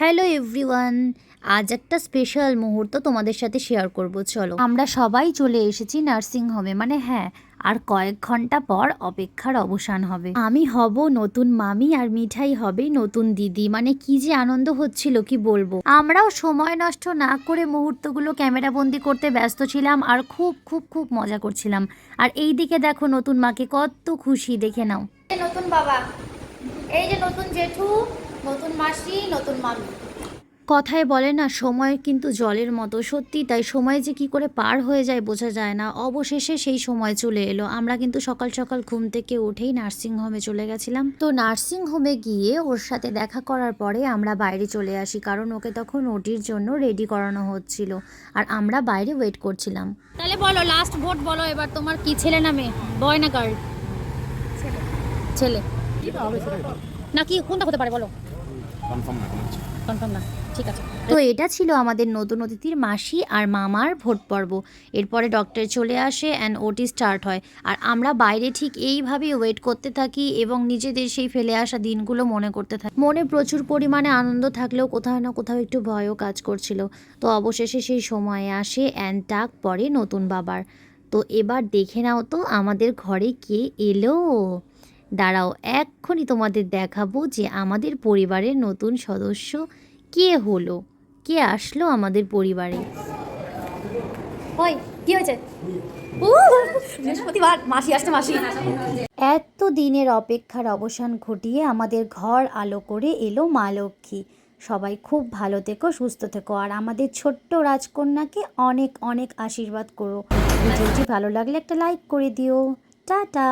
Hello everyone, আজ একটা special মুহূর্ত তোমাদের সাথে শেয়ার করব। চলো, আমরা সবাই চলে এসেছি নার্সিং হোমে। মানে হ্যাঁ, আর কয়েক ঘন্টা পর অপেক্ষার অবসান হবে। আমি হব নতুন মামি আর মিঠাই হবে নতুন দিদি। মানে কি যে আনন্দ হচ্ছিল কি বলবো। আমরাও সময় নষ্ট না করে মুহূর্তগুলো ক্যামেরা বন্দি করতে ব্যস্ত ছিলাম আর খুব খুব খুব মজা করছিলাম। আর এই দিকে দেখো নতুন মাকে কত খুশি, দেখে নাও। নতুন বাবা, এই যে নতুন জেঠু, নতুন মাসি, নতুন মামি। কথায় বলে না, সময় কিন্তু জলের মতো। সত্যি তাই, সময় যে কি করে পার হয়ে যায় বোঝা যায় না। অবশেষে সেই সময় চলে এলো। আমরা কিন্তু সকাল সকাল ঘুম থেকে উঠেই নার্সিং হোমে চলে গেছিলাম। তো নার্সিং হোমে গিয়ে ওর সাথে দেখা করার পরে আমরা বাইরে চলে আসি, কারণ ওকে তখন ওটির জন্য রেডি করানো হচ্ছিল আর আমরা বাইরে ওয়েট করছিলাম। তাহলে বলো, লাস্ট ভোট বলো এবার, তোমার কি ছেলে না মেয়ে, বয় না গার্ল? ছেলে নাকি কোনটা হতে পারে বলো? কনফার্ম না, ঠিক আছে। তো এটা ছিল আমাদের নতুন অতিথির মাসি আর মামার ভোট পর্ব। এরপরে ডক্টর চলে আসে অ্যান্ড ওটি স্টার্ট হয়। আর আমরা বাইরে ঠিক এইভাবেই ওয়েট করতে থাকি এবং নিজেদের সেই ফেলে আসা দিনগুলো মনে করতে থাকি। মনে প্রচুর পরিমাণে আনন্দ থাকলেও কোথাও না কোথাও একটু ভয়ও কাজ করছিল। তো অবশেষে সেই সময় আসে অ্যান্ড ডাক পড়ে নতুন বাবার। তো এবার দেখে নাও তো আমাদের ঘরে কে এলো। দাঁড়াও, এক্ষুনি তোমাদের দেখাবো যে আমাদের পরিবারের নতুন সদস্য কে হলো, কে আসলো আমাদের পরিবারে। ওই কি হয়েছে? বৃহস্পতিবার মাসি আসছে, মাসি। এত দিনের অপেক্ষার অবসান ঘটিয়ে আমাদের ঘর আলো করে এলো মা লক্ষ্মী। সবাই খুব ভালো থেকো, সুস্থ থেকো, আর আমাদের ছোট্ট রাজকন্যাকে অনেক অনেক আশীর্বাদ করো। ভিডিওটি ভালো লাগলে একটা লাইক করে দিও। টাটা।